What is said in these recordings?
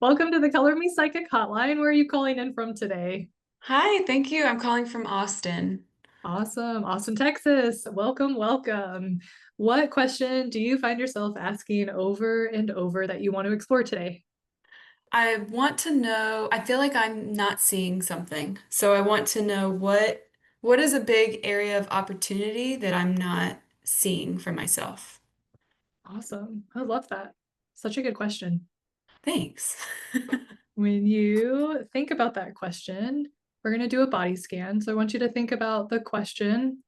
Welcome to the Color Me Psychic Hotline. Where are you calling in from today? Hi, thank you. I'm calling from Austin. Awesome. Austin, Texas. Welcome, welcome. What question do you find yourself asking over and over that you want to explore today? I want to know, I feel like I'm not seeing something. So I want to know what is a big area of opportunity that I'm not seeing for myself. Awesome. I love that. Such a good question. Thanks. When you think about that question, we're going to do a body scan. So I want you to think about the question.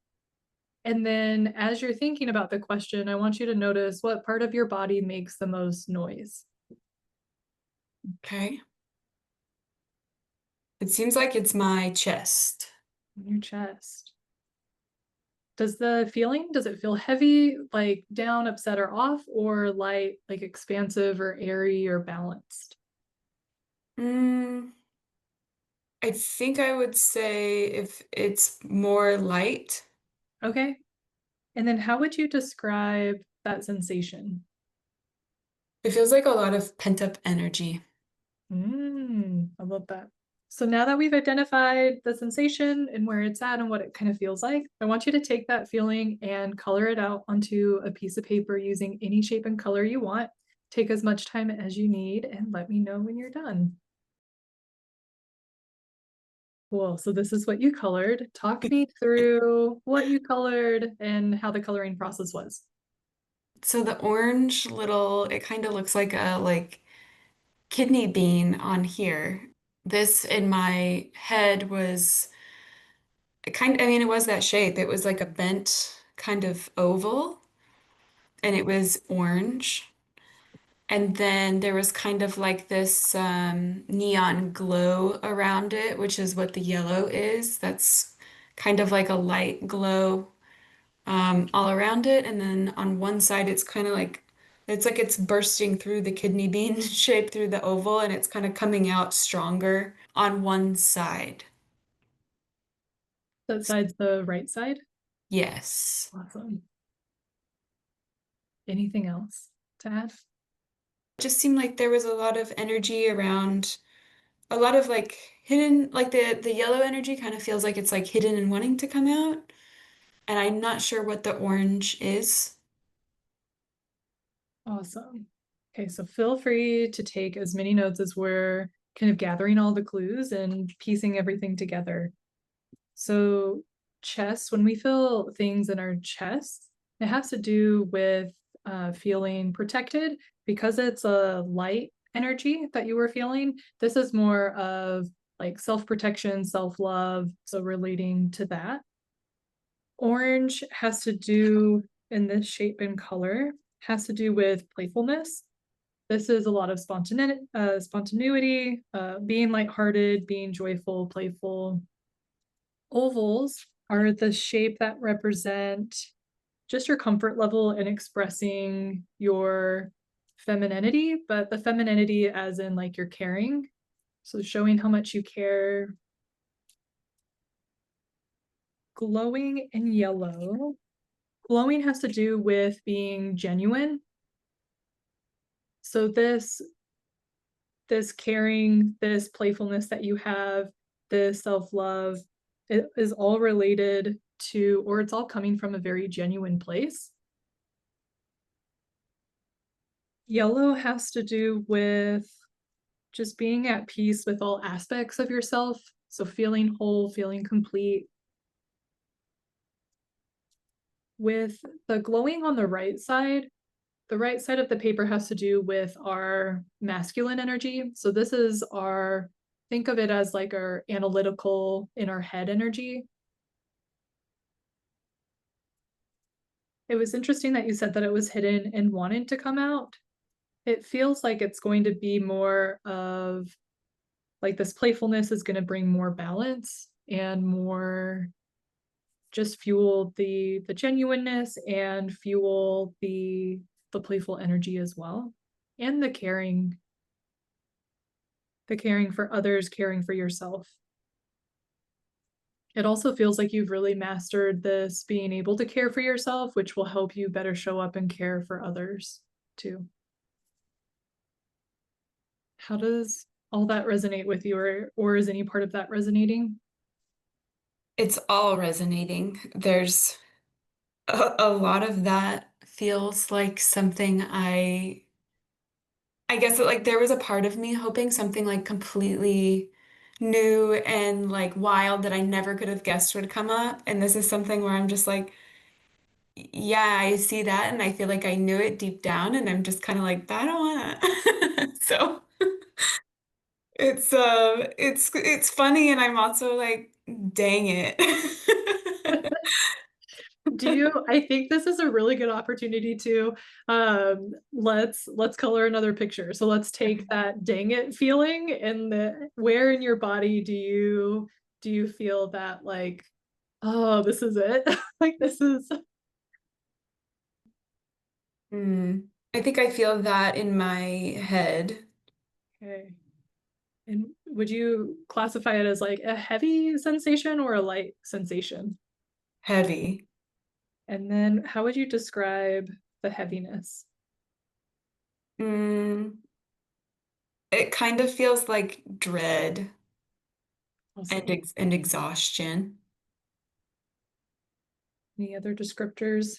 And then as you're thinking about the question, I want you to notice what part of your body makes the most noise. Okay. It seems like it's my chest. In your chest. Does it feel heavy, like down, upset, or off, or light, like expansive or airy or balanced? Mm, I think I would say if it's more light, Okay. And then how would you describe that sensation? it feels like a lot of pent-up energy. I love that. So now that we've identified the sensation and where it's at and what it kind of feels like, I want you to take that feeling and color it out onto a piece of paper using any shape and color you want. Take as much time as you need and let me know when you're done. Cool. So this is what you colored. Talk me through what you colored and how the coloring process was. So the orange little, it kind of looks like a kidney bean on here. This in my head was I mean, it was that shape. It was like a bent kind of oval, and it was orange. And then there was kind of like this neon glow around it, which is what the yellow is. That's kind of like a light glow all around it. And then on one side, it's like it's bursting through the kidney bean shape through the oval, and it's kind of coming out stronger on one side. That side's the right side. Yes. Awesome. Anything else to add? It just seemed like there was a lot of energy around, a lot of like hidden, like the yellow energy kind of feels like it's like hidden and wanting to come out. And I'm not sure what the orange is. Awesome. Okay, so feel free to take as many notes as we're kind of gathering all the clues and piecing everything together. So, chest, when we feel things in our chest, it has to do with feeling protected because it's a light energy that you were feeling. This is more of like self protection, self love. So, relating to that. Orange has to do in this shape and color, has to do with playfulness. This is a lot of spontaneity, being lighthearted, being joyful, playful. Ovals are the shape that represent just your comfort level in expressing your femininity, but the femininity as in like you're caring. So showing how much you care. Glowing and yellow. Glowing has to do with being genuine. So this caring, this playfulness that you have, this self-love, it is all related to, or it's all coming from a very genuine place. Yellow has to do with just being at peace with all aspects of yourself. So feeling whole, feeling complete. With the glowing on the right side of the paper has to do with our masculine energy. So this is our, think of it as like our analytical in our head energy. It was interesting that you said that it was hidden and wanted to come out. It feels like it's going to be more of like this playfulness is going to bring more balance and more just fuel the genuineness and fuel the playful energy as well and the caring for others, caring for yourself. It also feels like you've really mastered this being able to care for yourself, which will help you better show up and care for others too. How does all that resonate with you, or is any part of that resonating? It's all resonating. There's a lot of that feels like something I guess like there was a part of me hoping something like completely new and like wild that I never could have guessed would come up. And this is something where I'm just like, yeah, I see that and I feel like I knew it deep down and I'm just kind of like, I don't wanna. So it's funny and I'm also like, dang it. Do you, I think this is a really good opportunity to let's color another picture. So let's take that dang it feeling, and where in your body do you feel that, like, oh, this is it? Like, this is Hmm. I think I feel that in my head, okay. And would you classify it as like a heavy sensation or a light sensation? heavy. And then how would you describe the heaviness? Mm, it kind of feels like dread and Awesome. and exhaustion. Any other descriptors?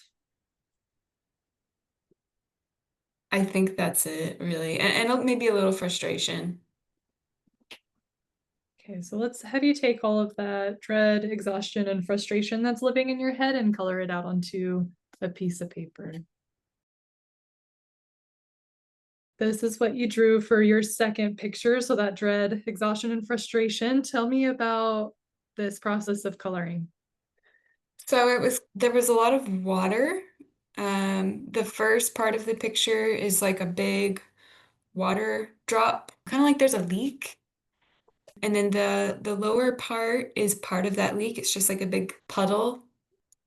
I think that's it, really. And maybe a little frustration. Okay, so let's have you take all of that dread, exhaustion, and frustration that's living in your head and color it out onto a piece of paper. This is what you drew for your second picture. So that dread, exhaustion, and frustration. Tell me about this process of coloring. So there was a lot of water. The first part of the picture is like a big water drop, kind of like there's a leak. And then the lower part is part of that leak. It's just like a big puddle.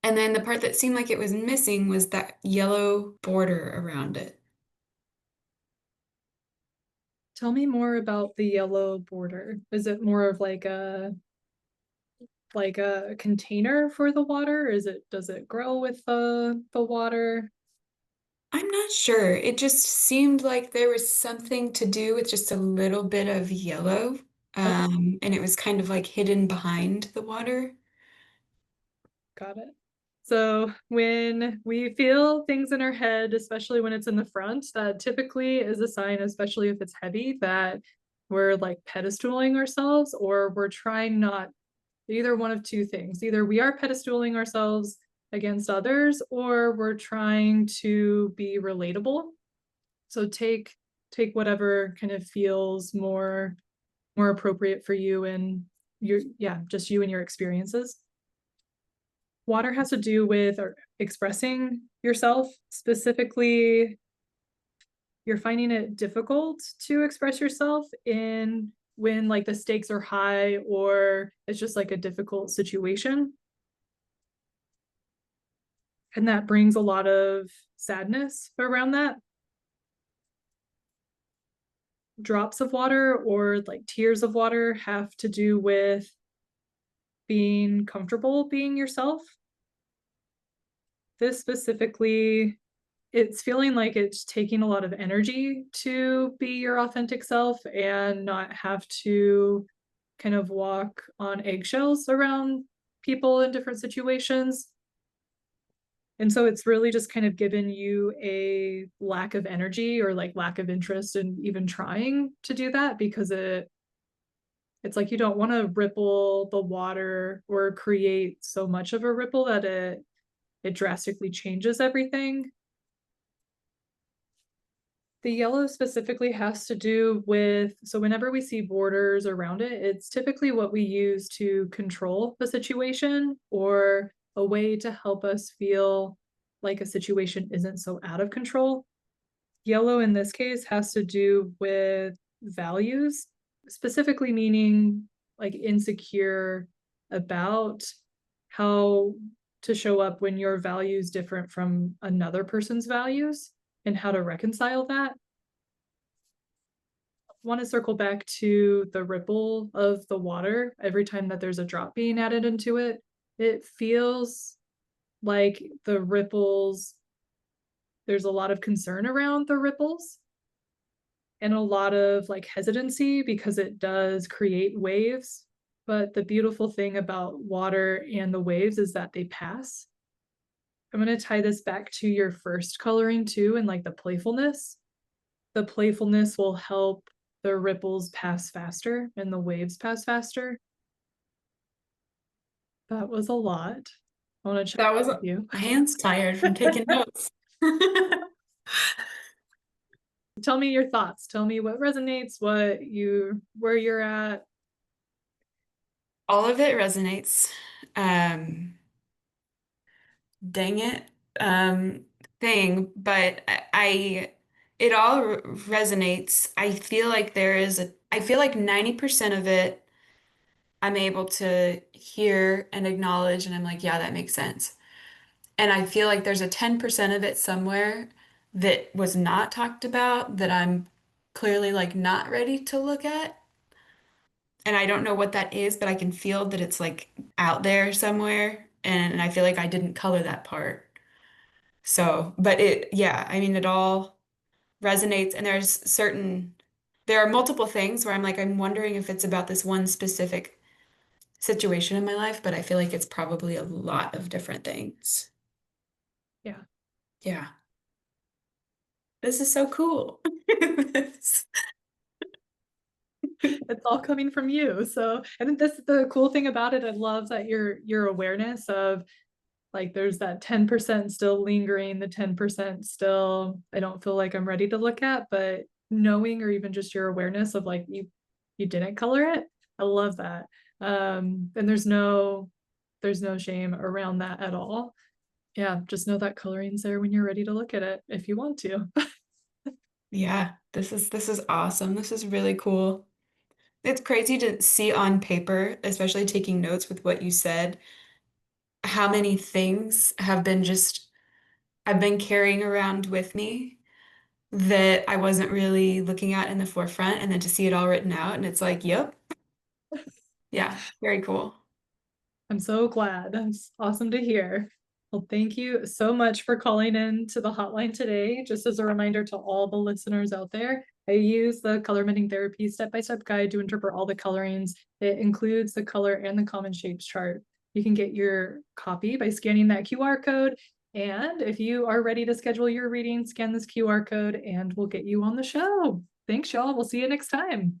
And then the part that seemed like it was missing was that yellow border around it. Tell me more about the yellow border. Is it more of like a container for the water? Is it, does it grow with the water? I'm not sure. It just seemed like there was something to do with just a little bit of yellow. Okay. And it was kind of like hidden behind the water. Got it. So when we feel things in our head, especially when it's in the front, that typically is a sign, especially if it's heavy, that we're like pedestaling ourselves, or we're trying not, either one of two things. Either we are pedestaling ourselves against others, or we're trying to be relatable. So take whatever kind of feels more appropriate for you and your, yeah, just you and your experiences. Water has to do with expressing yourself. Specifically, you're finding it difficult to express yourself in when like the stakes are high, or it's just like a difficult situation, and that brings a lot of sadness around that. Drops of water or like tears of water have to do with being comfortable being yourself. This specifically, it's feeling like it's taking a lot of energy to be your authentic self and not have to kind of walk on eggshells around people in different situations. And so it's really just kind of given you a lack of energy or like lack of interest in even trying to do that, because it's like you don't want to ripple the water or create so much of a ripple that it drastically changes everything. The yellow specifically has to do with, so whenever we see borders around it, it's typically what we use to control the situation, or a way to help us feel like a situation isn't so out of control. Yellow in this case has to do with values, specifically meaning like insecure about how to show up when your values different from another person's values, and how to reconcile that. Want to circle back to the ripple of the water every time that there's a drop being added into it. It feels like the ripples, there's a lot of concern around the ripples. and a lot of like hesitancy because it does create waves. But the beautiful thing about water and the waves is that they pass. I'm going to tie this back to your first coloring too, and like the playfulness. The playfulness will help the ripples pass faster and the waves pass faster. That was a lot. I want to check That was with you. my hands tired from taking notes. Tell me your thoughts. Tell me what resonates, where you're at. All of it resonates. Um, dang it. Um, but it all resonates. I feel like 90% of it I'm able to hear and acknowledge, and I'm like, yeah, that makes sense. And I feel like there's a 10% of it somewhere that was not talked about that I'm clearly like not ready to look at. And I don't know what that is, but I can feel that it's like out there somewhere. And I feel like I didn't color that part. So, but yeah, I mean, it all resonates. And there are multiple things where I'm like, I'm wondering if it's about this one specific situation in my life, but I feel like it's probably a lot of different things. Yeah, Yeah. This is so cool. it's all coming from you. So I think that's the cool thing about it. I love that your awareness of like there's that 10% still lingering, the 10% still I don't feel like I'm ready to look at, but knowing or even just your awareness of like you didn't color it. I love that. And there's no shame around that at all. Yeah, just know that coloring's there when you're ready to look at it if you want to. Yeah, this is awesome. This is really cool. It's crazy to see on paper, especially taking notes with what you said, how many things I've been carrying around with me that I wasn't really looking at in the forefront, and then to see it all written out, and it's like, yep, yeah, very cool. I'm so glad. That's awesome to hear. Well, thank you so much for calling in to the hotline today. Just as a reminder to all the listeners out there, I use the Color Mending Therapy step-by-step guide to interpret all the colorings. It includes the color and the common shapes chart. You can get your copy by scanning that QR code. And if you are ready to schedule your reading, scan this QR code and we'll get you on the show. Thanks, y'all. We'll see you next time.